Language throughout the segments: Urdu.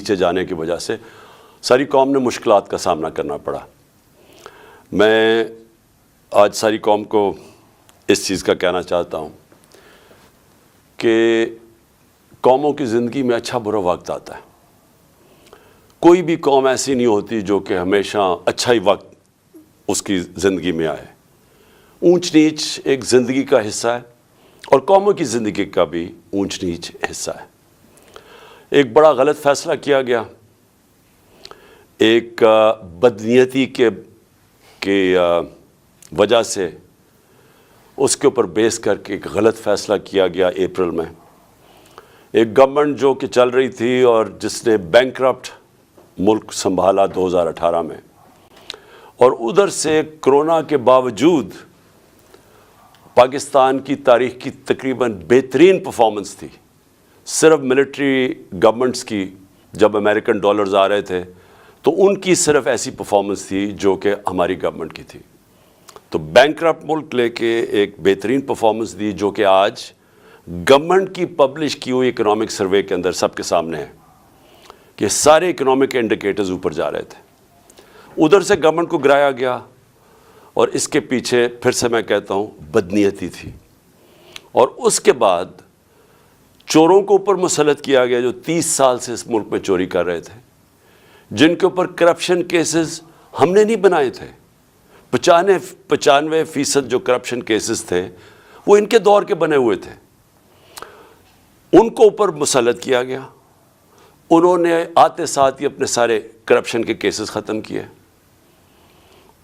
نیچے جانے کی وجہ سے ساری قوم نے مشکلات کا سامنا کرنا پڑا۔ میں آج ساری قوم کو اس چیز کا کہنا چاہتا ہوں کہ قوموں کی زندگی میں اچھا برا وقت آتا ہے۔ کوئی بھی قوم ایسی نہیں ہوتی جو کہ ہمیشہ اچھا ہی وقت اس کی زندگی میں آئے۔ اونچ نیچ ایک زندگی کا حصہ ہے اور قوموں کی زندگی کا بھی اونچ نیچ حصہ ہے۔ ایک بڑا غلط فیصلہ کیا گیا، ایک بدنیتی کے وجہ سے اس کے اوپر بیس کر کے ایک غلط فیصلہ کیا گیا اپریل میں۔ ایک گورنمنٹ جو کہ چل رہی تھی اور جس نے بینکرپٹ ملک سنبھالا 2018 میں، اور ادھر سے کرونا کے باوجود پاکستان کی تاریخ کی تقریباً بہترین پرفارمنس تھی۔ صرف ملٹری گورنمنٹس کی جب امریکن ڈالرز آ رہے تھے تو ان کی صرف ایسی پرفارمنس تھی جو کہ ہماری گورنمنٹ کی تھی۔ تو بینکرپٹ ملک لے کے ایک بہترین پرفارمنس دی جو کہ آج گورنمنٹ کی پبلش کی ہوئی اکنامک سروے کے اندر سب کے سامنے ہے کہ سارے اکنامک انڈیکیٹرز اوپر جا رہے تھے۔ ادھر سے گورنمنٹ کو گرایا گیا اور اس کے پیچھے پھر سے میں کہتا ہوں بدنیتی تھی، اور اس کے بعد چوروں کو اوپر مسلط کیا گیا جو 30 سال سے اس ملک میں چوری کر رہے تھے، جن کے اوپر کرپشن کیسز ہم نے نہیں بنائے تھے۔ 95% جو کرپشن کیسز تھے وہ ان کے دور کے بنے ہوئے تھے، ان کو اوپر مسلط کیا گیا۔ انہوں نے آتے ساتھ ہی اپنے سارے کرپشن کے کیسز ختم کیے،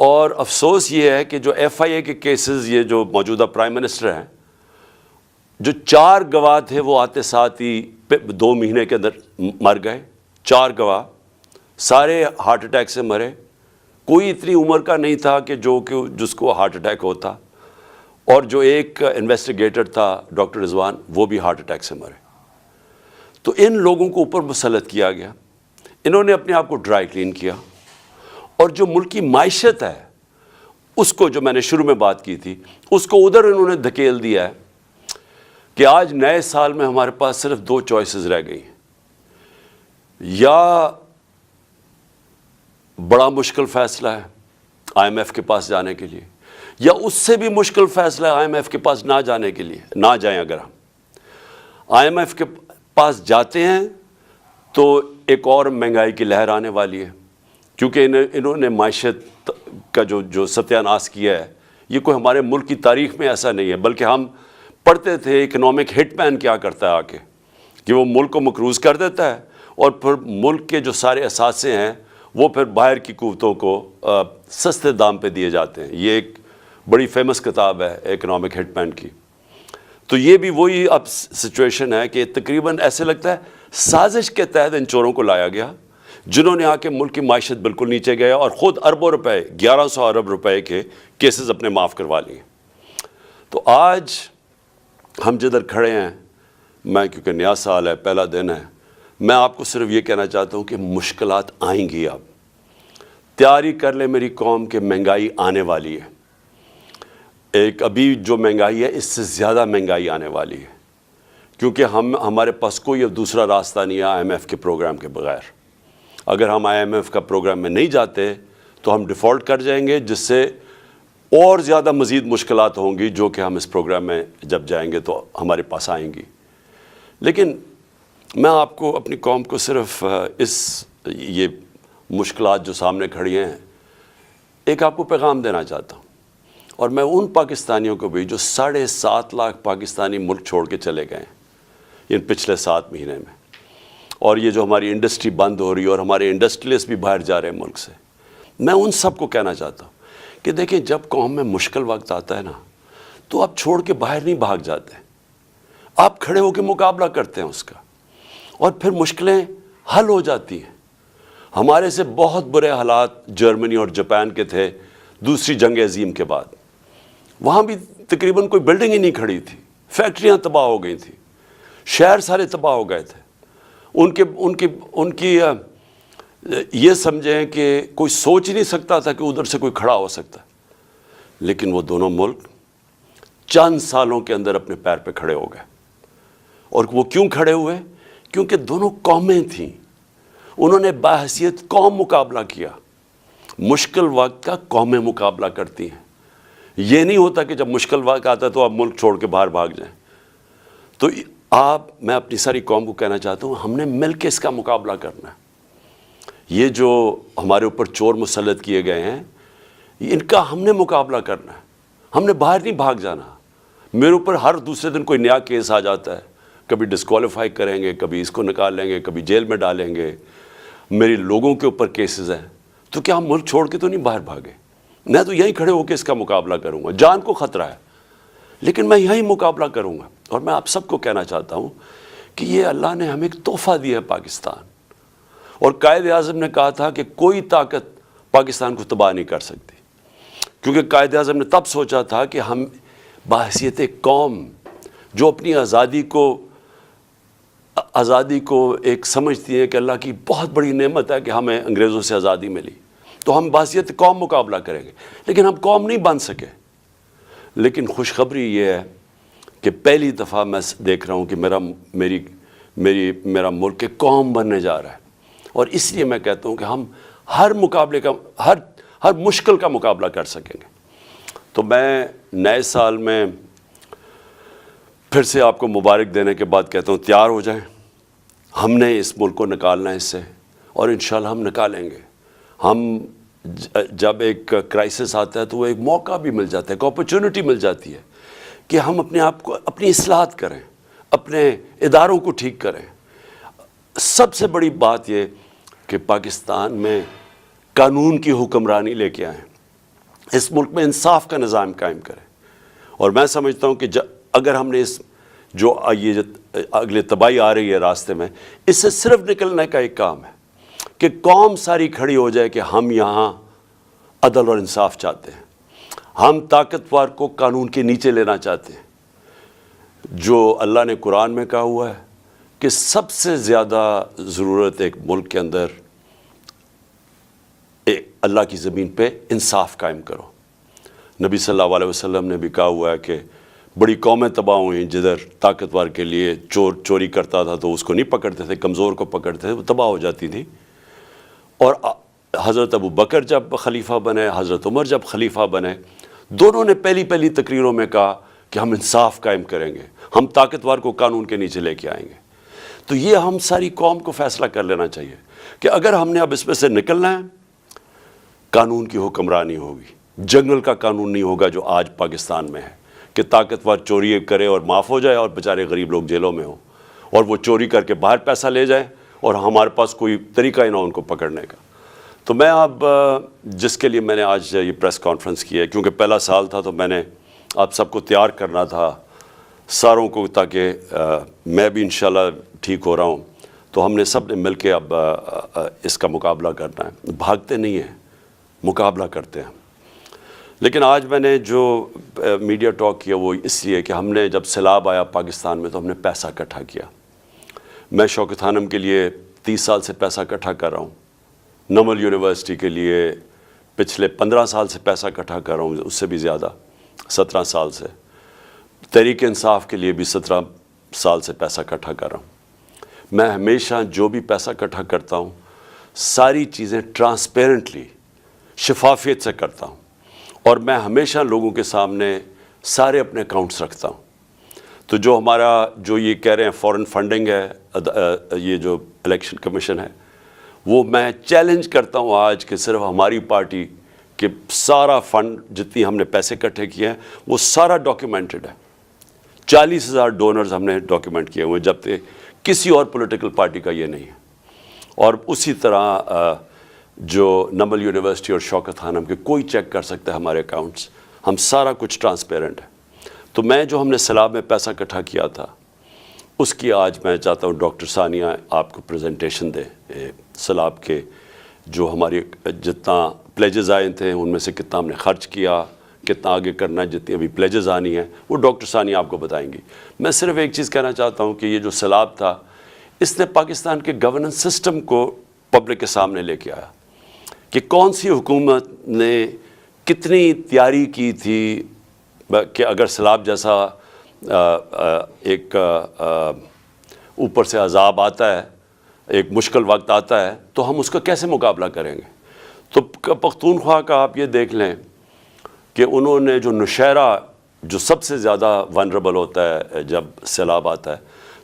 اور افسوس یہ ہے کہ جو FIA کے کیسز، یہ جو موجودہ پرائم منسٹر ہیں، جو 4 گواہ تھے وہ آتے ساتھ ہی 2 مہینے کے اندر مر گئے۔ 4 گواہ سارے ہارٹ اٹیک سے مرے۔ کوئی اتنی عمر کا نہیں تھا کہ جس کو ہارٹ اٹیک ہوتا، اور جو ایک انویسٹیگیٹر تھا ڈاکٹر رضوان، وہ بھی ہارٹ اٹیک سے مرے۔ تو ان لوگوں کو اوپر مسلط کیا گیا، انہوں نے اپنے آپ کو ڈرائی کلین کیا، اور جو ملک کی معیشت ہے اس کو، جو میں نے شروع میں بات کی تھی، اس کو ادھر انہوں نے دھکیل دیا ہے کہ آج نئے سال میں ہمارے پاس صرف 2 چوائسز رہ گئی ہیں۔ یا بڑا مشکل فیصلہ ہے IMF کے پاس جانے کے لیے، یا اس سے بھی مشکل فیصلہ ہے IMF کے پاس نہ جانے کے لیے۔ نہ جائیں، اگر ہم IMF کے پاس جاتے ہیں تو ایک اور مہنگائی کی لہر آنے والی ہے، کیونکہ انہوں نے معیشت کا جو ستیہ ناش کیا ہے، یہ کوئی ہمارے ملک کی تاریخ میں ایسا نہیں ہے۔ بلکہ ہم پڑھتے تھے اکنامک ہٹ مین کیا کرتا ہے آ کے، کہ وہ ملک کو مقروض کر دیتا ہے، اور پھر ملک کے جو سارے اثاثے ہیں وہ پھر باہر کی قوتوں کو سستے دام پہ دیے جاتے ہیں۔ یہ ایک بڑی فیمس کتاب ہے اکنامک ہٹ مین کی۔ تو یہ بھی وہی اب سچویشن ہے کہ تقریباً ایسے لگتا ہے سازش کے تحت ان چوروں کو لایا گیا، جنہوں نے آ کے ملک کی معیشت بالکل نیچے گیا، اور خود اربوں روپے، 1100 ارب روپے کے کیسز اپنے معاف کروا لیے۔ تو آج ہم جدھر کھڑے ہیں، میں کیونکہ نیا سال ہے، پہلا دن ہے، میں آپ کو صرف یہ کہنا چاہتا ہوں کہ مشکلات آئیں گی۔ اب تیاری کر لے میری قوم کہ مہنگائی آنے والی ہے۔ ایک ابھی جو مہنگائی ہے اس سے زیادہ مہنگائی آنے والی ہے، کیونکہ ہمارے پاس کوئی اب دوسرا راستہ نہیں ہے IMF کے پروگرام کے بغیر۔ اگر ہم IMF کا پروگرام میں نہیں جاتے تو ہم ڈیفالٹ کر جائیں گے، جس سے اور زیادہ مزید مشکلات ہوں گی جو کہ ہم اس پروگرام میں جب جائیں گے تو ہمارے پاس آئیں گی۔ لیکن میں آپ کو، اپنی قوم کو، صرف یہ مشکلات جو سامنے کھڑی ہیں، ایک آپ کو پیغام دینا چاہتا ہوں، اور میں ان پاکستانیوں کو بھی جو 7.5 لاکھ پاکستانی ملک چھوڑ کے چلے گئے ہیں ان پچھلے 7 مہینے میں، اور یہ جو ہماری انڈسٹری بند ہو رہی ہے اور ہمارے انڈسٹریلسٹ بھی باہر جا رہے ہیں ملک سے، میں ان سب کو کہنا چاہتا ہوں کہ دیکھیں، جب قوم میں مشکل وقت آتا ہے نا، تو آپ چھوڑ کے باہر نہیں بھاگ جاتے، آپ کھڑے ہو کے مقابلہ کرتے ہیں اس کا، اور پھر مشکلیں حل ہو جاتی ہیں۔ ہمارے سے بہت برے حالات جرمنی اور جاپان کے تھے دوسری جنگ عظیم کے بعد۔ وہاں بھی تقریباً کوئی بلڈنگ ہی نہیں کھڑی تھی، فیکٹریاں تباہ ہو گئی تھیں، شہر سارے تباہ ہو گئے تھے۔ ان کی یہ سمجھیں کہ کوئی سوچ ہی نہیں سکتا تھا کہ ادھر سے کوئی کھڑا ہو سکتا ہے، لیکن وہ دونوں ملک چند سالوں کے اندر اپنے پیر پہ کھڑے ہو گئے۔ اور وہ کیوں کھڑے ہوئے؟ کیونکہ دونوں قومیں تھیں، انہوں نے بحیثیت قوم مقابلہ کیا. مشکل وقت کا قومیں مقابلہ کرتی ہیں. یہ نہیں ہوتا کہ جب مشکل وقت آتا ہے تو آپ ملک چھوڑ کے باہر بھاگ جائیں. تو میں اپنی ساری قوم کو کہنا چاہتا ہوں ہم نے مل کے اس کا مقابلہ کرنا ہے. یہ جو ہمارے اوپر چور مسلط کیے گئے ہیں ان کا ہم نے مقابلہ کرنا ہے. ہم نے باہر نہیں بھاگ جانا. میرے اوپر ہر دوسرے دن کوئی نیا کیس آ جاتا ہے. کبھی ڈسکوالیفائی کریں گے, کبھی اس کو نکال لیں گے, کبھی جیل میں ڈالیں گے. میرے لوگوں کے اوپر کیسز ہیں. تو کیا ہم ملک چھوڑ کے تو نہیں باہر بھاگے؟ میں تو یہیں کھڑے ہو کے اس کا مقابلہ کروں گا. جان کو خطرہ ہے لیکن میں یہیں مقابلہ کروں گا. اور میں آپ سب کو کہنا چاہتا ہوں کہ یہ اللہ نے ہمیں ایک تحفہ دیا ہے پاکستان. اور قائد اعظم نے کہا تھا کہ کوئی طاقت پاکستان کو تباہ نہیں کر سکتی. کیونکہ قائد اعظم نے تب سوچا تھا کہ ہم بحیثیت قوم جو اپنی آزادی کو ایک سمجھتی ہے کہ اللہ کی بہت بڑی نعمت ہے کہ ہمیں انگریزوں سے آزادی ملی, تو ہم بحیثیت قوم مقابلہ کریں گے. لیکن ہم قوم نہیں بن سکے. لیکن خوشخبری یہ ہے کہ پہلی دفعہ میں دیکھ رہا ہوں کہ میرا ملک ایک قوم بننے جا رہا ہے. اور اس لیے میں کہتا ہوں کہ ہم ہر مقابلے کا ہر مشکل کا مقابلہ کر سکیں گے. تو میں نئے سال میں پھر سے آپ کو مبارک دینے کے بعد کہتا ہوں تیار ہو جائیں. ہم نے اس ملک کو نکالنا ہے اس سے, اور انشاءاللہ ہم نکالیں گے. ہم جب ایک کرائسس آتا ہے تو وہ ایک موقع بھی مل جاتا ہے, ایک اپرچونٹی مل جاتی ہے کہ ہم اپنے آپ کو اپنی اصلاحات کریں, اپنے اداروں کو ٹھیک کریں. سب سے بڑی بات یہ کہ پاکستان میں قانون کی حکمرانی لے کے آئیں, اس ملک میں انصاف کا نظام قائم کریں. اور میں سمجھتا ہوں کہ اگر ہم نے یہ اگلے تباہی آ رہی ہے راستے میں, اس سے صرف نکلنے کا ایک کام ہے کہ قوم ساری کھڑی ہو جائے کہ ہم یہاں عدل اور انصاف چاہتے ہیں. ہم طاقتور کو قانون کے نیچے لینا چاہتے ہیں. جو اللہ نے قرآن میں کہا ہوا ہے کہ سب سے زیادہ ضرورت ایک ملک کے اندر اللہ کی زمین پہ انصاف قائم کرو. نبی صلی اللہ علیہ وسلم نے بھی کہا ہوا ہے کہ بڑی قومیں تباہ ہوئیں جدھر طاقتور کے لیے چوری کرتا تھا تو اس کو نہیں پکڑتے تھے, کمزور کو پکڑتے تھے, وہ تباہ ہو جاتی تھی. اور حضرت ابو بکر جب خلیفہ بنے, حضرت عمر جب خلیفہ بنے, دونوں نے پہلی تقریروں میں کہا کہ ہم انصاف قائم کریں گے, ہم طاقتور کو قانون کے نیچے لے کے آئیں گے. تو یہ ہم ساری قوم کو فیصلہ کر لینا چاہیے کہ اگر ہم نے اب اس میں سے نکلنا ہے, قانون کی حکمرانی ہوگی. جنگل کا قانون نہیں ہوگا جو آج پاکستان میں ہے کہ طاقتور چوری کرے اور معاف ہو جائے اور بیچارے غریب لوگ جیلوں میں ہوں, اور وہ چوری کر کے باہر پیسہ لے جائیں اور ہمارے پاس کوئی طریقہ ہی نہ ان کو پکڑنے کا. تو میں اب جس کے لیے میں نے آج یہ پریس کانفرنس کی ہے, کیونکہ پہلا سال تھا تو میں نے آپ سب کو تیار کرنا تھا ساروں کو, تاکہ میں بھی انشاءاللہ ٹھیک ہو رہا ہوں. تو ہم نے سب نے مل کے اب اس کا مقابلہ کرنا ہے. بھاگتے نہیں ہیں, مقابلہ کرتے ہیں. لیکن آج میں نے جو میڈیا ٹاک کیا وہ اس لیے کہ ہم نے جب سیلاب آیا پاکستان میں تو ہم نے پیسہ اکٹھا کیا. میں شوکت خانم کے لیے 30 سال سے پیسہ اکٹھا کر رہا ہوں. نمل یونیورسٹی کے لیے پچھلے 15 سال سے پیسہ اکٹھا کر رہا ہوں, اس سے بھی زیادہ 17 سال سے. تحریک انصاف کے لیے بھی 17 سال سے پیسہ اکٹھا کر رہا ہوں. میں ہمیشہ جو بھی پیسہ اکٹھا کرتا ہوں ساری چیزیں ٹرانسپیرنٹلی, شفافیت سے کرتا ہوں, اور میں ہمیشہ لوگوں کے سامنے سارے اپنے اکاؤنٹس رکھتا ہوں. تو جو جو یہ کہہ رہے ہیں فورن فنڈنگ ہے, یہ جو الیکشن کمیشن ہے, وہ میں چیلنج کرتا ہوں آج کہ صرف ہماری پارٹی کے سارا فنڈ جتنی ہم نے پیسے اکٹھے کیے ہیں وہ سارا ڈاکیومنٹڈ ہے. 40,000 ڈونرز ہم نے ڈاکیومنٹ کیے ہوئے, جبکہ کسی اور پولیٹیکل پارٹی کا یہ نہیں ہے. اور اسی طرح جو نمل یونیورسٹی اور شوکت خانم کے کوئی چیک کر سکتا ہے ہمارے اکاؤنٹس, ہم سارا کچھ ٹرانسپیرنٹ ہے. تو میں جو ہم نے سیلاب میں پیسہ اکٹھا کیا تھا اس کی آج میں چاہتا ہوں ڈاکٹر ثانیہ آپ کو پریزنٹیشن دے سیلاب کے, جو ہماری جتنا پلیجز آئے تھے ان میں سے کتنا ہم نے خرچ کیا, کتنا آگے کرنا ہے, جتنی ابھی پلیجز آنی ہیں وہ ڈاکٹر ثانیہ آپ کو بتائیں گی. میں صرف ایک چیز کہنا چاہتا ہوں کہ یہ جو سیلاب تھا اس نے پاکستان کے گورننس سسٹم کو پبلک کے سامنے لے کے آیا کہ کون سی حکومت نے کتنی تیاری کی تھی کہ اگر سیلاب جیسا ایک اوپر سے عذاب آتا ہے ایک مشکل وقت آتا ہے تو ہم اس کا کیسے مقابلہ کریں گے. تو پختونخوا کا آپ یہ دیکھ لیں کہ انہوں نے جو نوشہرہ جو سب سے زیادہ ونربل ہوتا ہے جب سیلاب آتا ہے,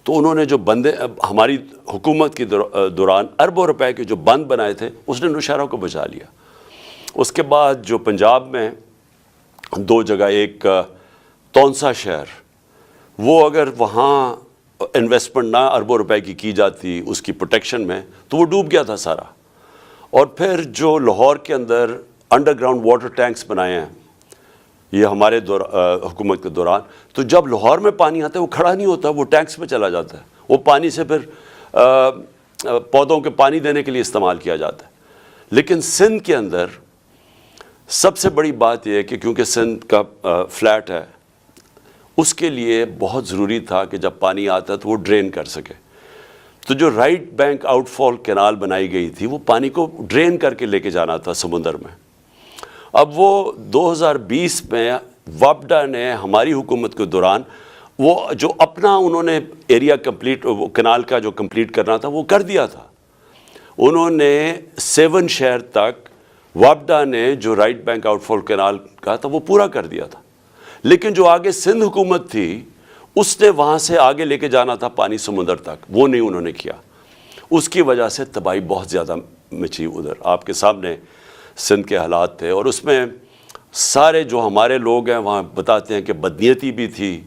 تو انہوں نے جو بندے ہماری حکومت کی دوران اربوں روپے کے جو بند بنائے تھے اس نے نوشہرہ کو بچا لیا. اس کے بعد جو پنجاب میں 2 جگہ, ایک تونسا شہر, وہ اگر وہاں انویسٹمنٹ نہ اربوں روپے کی جاتی اس کی پروٹیکشن میں تو وہ ڈوب گیا تھا سارا. اور پھر جو لاہور کے اندر انڈر گراؤنڈ واٹر ٹینکس بنائے ہیں یہ ہمارے حکومت کے دوران, تو جب لاہور میں پانی آتا ہے وہ کھڑا نہیں ہوتا, وہ ٹینکس میں چلا جاتا ہے, وہ پانی سے پھر پودوں کے پانی دینے کے لیے استعمال کیا جاتا ہے. لیکن سندھ کے اندر سب سے بڑی بات یہ ہے کہ کیونکہ سندھ کا فلیٹ ہے, اس کے لیے بہت ضروری تھا کہ جب پانی آتا ہے تو وہ ڈرین کر سکے. تو جو رائٹ بینک آؤٹ فال کینال بنائی گئی تھی وہ پانی کو ڈرین کر کے لے کے جانا تھا سمندر میں. اب وہ 2020 میں وابڈا نے ہماری حکومت کے دوران وہ جو اپنا انہوں نے ایریا کمپلیٹ, وہ کینال کا جو کمپلیٹ کرنا تھا وہ کر دیا تھا. انہوں نے 7 شہر تک وابڈا نے جو رائٹ بینک آؤٹ فال کینال کا تھا وہ پورا کر دیا تھا. لیکن جو آگے سندھ حکومت تھی اس نے وہاں سے آگے لے کے جانا تھا پانی سمندر تک, وہ نہیں انہوں نے کیا. اس کی وجہ سے تباہی بہت زیادہ مچی ادھر. آپ کے سامنے سندھ کے حالات تھے, اور اس میں سارے جو ہمارے لوگ ہیں وہاں بتاتے ہیں کہ بدنیتی بھی تھی,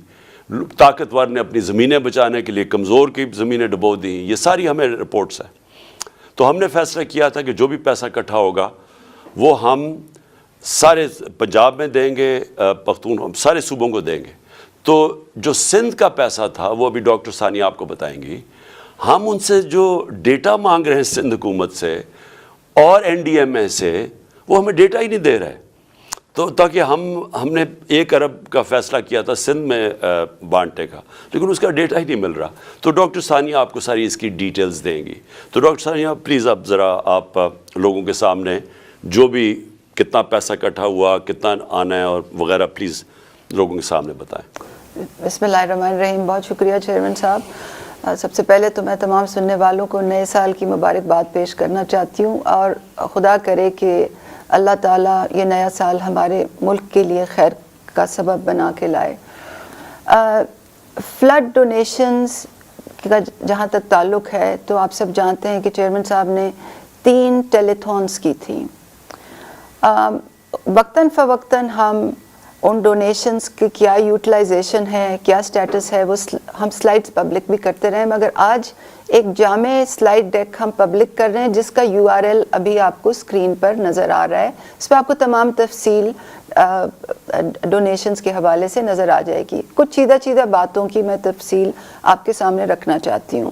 طاقتور نے اپنی زمینیں بچانے کے لیے کمزور کی زمینیں ڈبو دیں, یہ ساری ہمیں رپورٹس ہیں. تو ہم نے فیصلہ کیا تھا کہ جو بھی پیسہ اکٹھا ہوگا وہ ہم سارے پنجاب میں دیں گے, پختون سارے صوبوں کو دیں گے. تو جو سندھ کا پیسہ تھا وہ ابھی ڈاکٹر ثانیہ آپ کو بتائیں گی, ہم ان سے جو ڈیٹا مانگ رہے ہیں سندھ حکومت سے اور NDMA سے, وہ ہمیں ڈیٹا ہی نہیں دے رہے. تو تاکہ ہم نے 1 ارب کا فیصلہ کیا تھا سندھ میں بانٹنے کا, لیکن اس کا ڈیٹا ہی نہیں مل رہا. تو ڈاکٹر ثانیہ آپ کو ساری اس کی ڈیٹیلز دیں گی. تو ڈاکٹر ثانیہ پلیز اب ذرا آپ لوگوں کے سامنے جو بھی کتنا پیسہ اکٹھا ہوا, کتنا آنا ہے اور وغیرہ پلیز لوگوں کے سامنے بتائیں. بسم اللہ الرحمن الرحیم. بہت شکریہ چیئرمین صاحب. سب سے پہلے تو میں تمام سننے والوں کو نئے سال کی مبارکباد پیش کرنا چاہتی ہوں, اور خدا کرے کہ اللہ تعالیٰ یہ نیا سال ہمارے ملک کے لیے خیر کا سبب بنا کے لائے. فلڈ ڈونیشنز کا جہاں تک تعلق ہے تو آپ سب جانتے ہیں کہ چیئرمین صاحب نے 3 ٹیلیتھونس کی تھیں. وقتاً فوقتاً ہم ان ڈونیشنز کی کیا یوٹیلائزیشن ہے, کیا سٹیٹس ہے, وہ ہم سلائڈز پبلک بھی کرتے رہے, مگر آج ایک جامع سلائڈ ڈیک ہم پبلک کر رہے ہیں جس کا URL ابھی آپ کو اسکرین پر نظر آ رہا ہے. اس پہ آپ کو تمام تفصیل ڈونیشنز کے حوالے سے نظر آ جائے گی. کچھ چیدہ باتوں کی میں تفصیل آپ کے سامنے رکھنا چاہتی ہوں.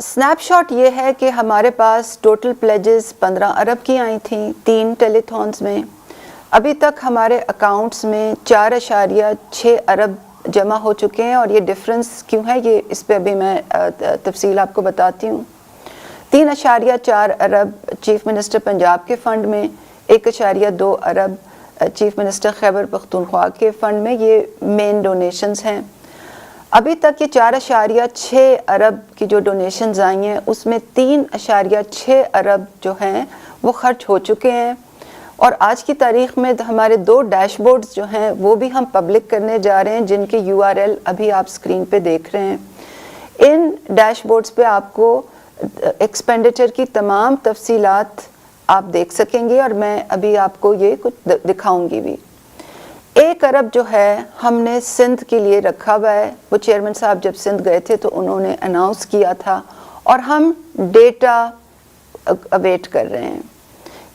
سنیپ شاٹ یہ ہے کہ ہمارے پاس ٹوٹل پلیجز 15 ارب کی آئی تھیں 3 ٹیلیتھونز میں. ابھی تک ہمارے اکاؤنٹس میں 4.6 ارب جمع ہو چکے ہیں, اور یہ ڈفرنس کیوں ہے یہ اس پہ ابھی میں تفصیل آپ کو بتاتی ہوں. 3.4 ارب چیف منسٹر پنجاب کے فنڈ میں, 1.2 ارب چیف منسٹر خیبر پختونخوا کے فنڈ میں, یہ مین ڈونیشنز ہیں. ابھی تک یہ 4.6 ارب کی جو ڈونیشنز آئی ہیں اس میں 3.6 ارب جو ہیں وہ خرچ ہو چکے ہیں. اور آج کی تاریخ میں ہمارے 2 ڈیش بورڈز جو ہیں وہ بھی ہم پبلک کرنے جا رہے ہیں, جن کے URL ابھی آپ سکرین پہ دیکھ رہے ہیں. ان ڈیش بورڈز پہ آپ کو ایکسپینڈیچر کی تمام تفصیلات آپ دیکھ سکیں گے, اور میں ابھی آپ کو یہ کچھ دکھاؤں گی بھی. 1 ارب جو ہے ہم نے سندھ کے لیے رکھا ہوا ہے. وہ چیئرمین صاحب جب سندھ گئے تھے تو انہوں نے اناؤنس کیا تھا, اور ہم ڈیٹا اویٹ کر رہے ہیں,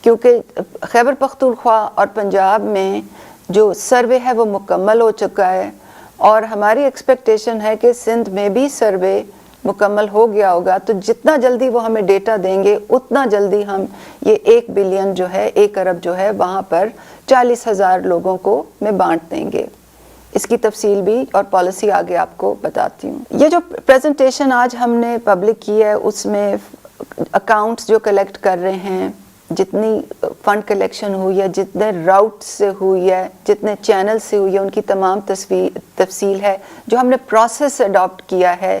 کیونکہ خیبر پختونخوا اور پنجاب میں جو سروے ہے وہ مکمل ہو چکا ہے, اور ہماری ایکسپیکٹیشن ہے کہ سندھ میں بھی سروے مکمل ہو گیا ہوگا. تو جتنا جلدی وہ ہمیں ڈیٹا دیں گے اتنا جلدی ہم یہ 1 بلین جو ہے 1 ارب جو ہے وہاں پر 40,000 لوگوں کو میں بانٹ دیں گے. اس کی تفصیل بھی اور پالیسی آگے آپ کو بتاتی ہوں. یہ جو پریزنٹیشن آج ہم نے پبلک کی ہے اس میں اکاؤنٹس جو کلیکٹ کر رہے ہیں, جتنی فنڈ کلیکشن ہوئی ہے, جتنے راؤٹ سے ہوئی ہے, جتنے چینل سے ہوئی ہے, ان کی تمام تفصیل ہے. جو ہم نے پروسیس اڈاپٹ کیا ہے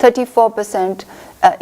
34%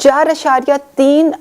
4.3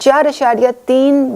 4.3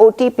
OTP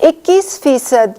21%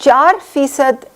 4%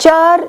4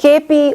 KP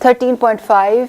13.5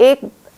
1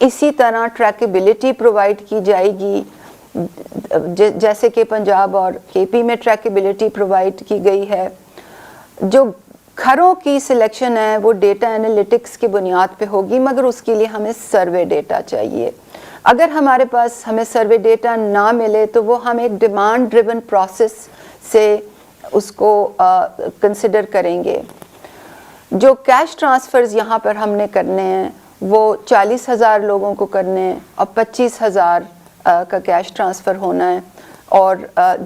اسی طرح ٹریکیبلٹی پرووائڈ کی جائے گی، جیسے کہ پنجاب اور کے پی میں ٹریکیبلٹی پرووائڈ کی گئی ہے۔ جو گھروں کی سلیکشن ہے وہ ڈیٹا انالیٹکس کی بنیاد پہ ہوگی، مگر اس کے لیے ہمیں سروے ڈیٹا چاہیے۔ اگر ہمارے پاس ہمیں سروے ڈیٹا نہ ملے تو وہ ہم ایک ڈیمانڈ ڈریون پروسیس سے اس کو کنسیڈر کریں گے۔ جو کیش ٹرانسفرز یہاں پر ہم نے کرنے ہیں وہ 40,000 لوگوں کو کرنے ہیں اور 25,000 کا کیش ٹرانسفر ہونا ہے، اور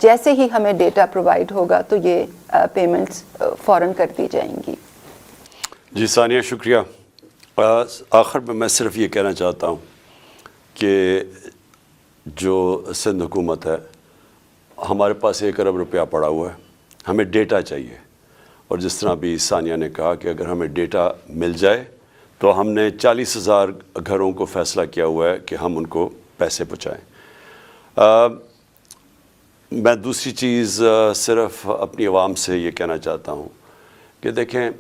جیسے ہی ہمیں ڈیٹا پرووائڈ ہوگا تو یہ پیمنٹس فوراً کر دی جائیں گی۔ جی ثانیہ شکریہ۔ آخر میں صرف یہ کہنا چاہتا ہوں کہ جو سندھ حکومت ہے، ہمارے پاس 1 ارب روپیہ پڑا ہوا ہے، ہمیں ڈیٹا چاہیے، اور جس طرح بھی ثانیہ نے کہا کہ اگر ہمیں ڈیٹا مل جائے تو ہم نے 40,000 گھروں کو فیصلہ کیا ہوا ہے کہ ہم ان کو پیسے پہنچائیں۔ میں دوسری چیز صرف اپنی عوام سے یہ کہنا چاہتا ہوں کہ دیکھیں،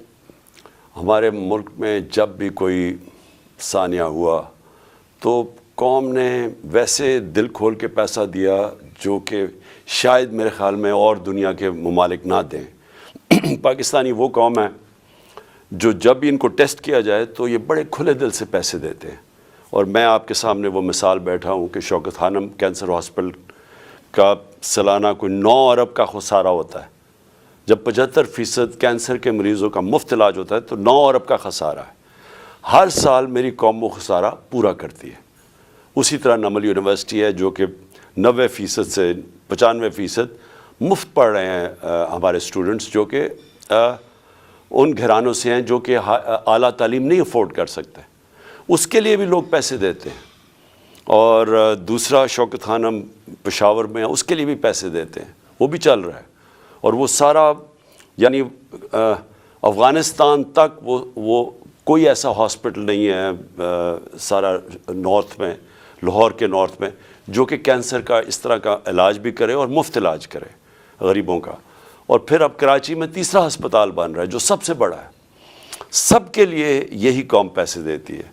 ہمارے ملک میں جب بھی کوئی ثانیہ ہوا تو قوم نے ویسے دل کھول کے پیسہ دیا جو کہ شاید میرے خیال میں اور دنیا کے ممالک نہ دیں۔ پاکستانی وہ قوم ہے جو جب بھی ان کو ٹیسٹ کیا جائے تو یہ بڑے کھلے دل سے پیسے دیتے ہیں، اور میں آپ کے سامنے وہ مثال بیٹھا ہوں کہ شوکت خانم کینسر ہاسپٹل کا سالانہ کوئی 9 ارب کا خسارہ ہوتا ہے، جب 75% کینسر کے مریضوں کا مفت علاج ہوتا ہے تو 9 ارب کا خسارہ ہے۔ ہر سال میری قوم وہ خسارہ پورا کرتی ہے۔ اسی طرح نمل یونیورسٹی ہے جو کہ 90% سے 95% مفت پڑھ رہے ہیں ہمارے اسٹوڈنٹس، جو کہ ان گھرانوں سے ہیں جو کہ اعلیٰ تعلیم نہیں افورڈ کر سکتے، اس کے لیے بھی لوگ پیسے دیتے ہیں۔ اور دوسرا شوکت خانم پشاور میں اس کے لیے بھی پیسے دیتے ہیں، وہ بھی چل رہا ہے، اور وہ سارا یعنی افغانستان تک وہ کوئی ایسا ہاسپٹل نہیں ہے سارا نارتھ میں، لاہور کے نارتھ میں، جو کہ کینسر کا اس طرح کا علاج بھی کرے اور مفت علاج کرے غریبوں کا۔ اور پھر اب کراچی میں تیسرا ہسپتال بن رہا ہے جو سب سے بڑا ہے۔ سب کے لیے یہی قوم پیسے دیتی ہے۔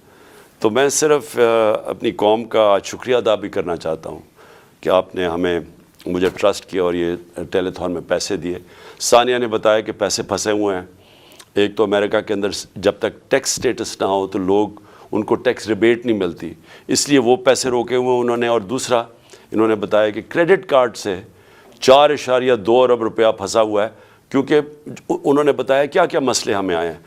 تو میں صرف اپنی قوم کا آج شکریہ ادا بھی کرنا چاہتا ہوں کہ آپ نے مجھے ٹرسٹ کیا اور یہ ٹیلی تھون میں پیسے دیے۔ ثانیہ نے بتایا کہ پیسے پھنسے ہوئے ہیں، ایک تو امریکہ کے اندر جب تک ٹیکس سٹیٹس نہ ہو تو لوگ ان کو ٹیکس ریبیٹ نہیں ملتی، اس لیے وہ پیسے روکے ہوئے انہوں نے، اور دوسرا انہوں نے بتایا کہ کریڈٹ کارڈ سے 4.2 ارب روپیہ پھنسا ہوا ہے، کیونکہ انہوں نے بتایا کیا کیا مسئلے ہمیں آئے ہیں۔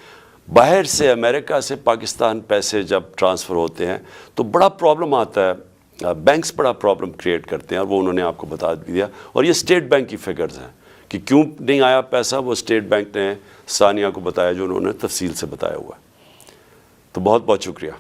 باہر سے امریکہ سے پاکستان پیسے جب ٹرانسفر ہوتے ہیں تو بڑا پرابلم آتا ہے، بینکس بڑا پرابلم کریٹ کرتے ہیں، اور وہ انہوں نے آپ کو بتا دیا، اور یہ اسٹیٹ بینک کی فگرز ہیں کہ کیوں نہیں آیا پیسہ، وہ اسٹیٹ بینک نے ثانیہ کو بتایا جو انہوں نے تفصیل سے بتایا ہوا ہے۔ تو بہت بہت شکریہ۔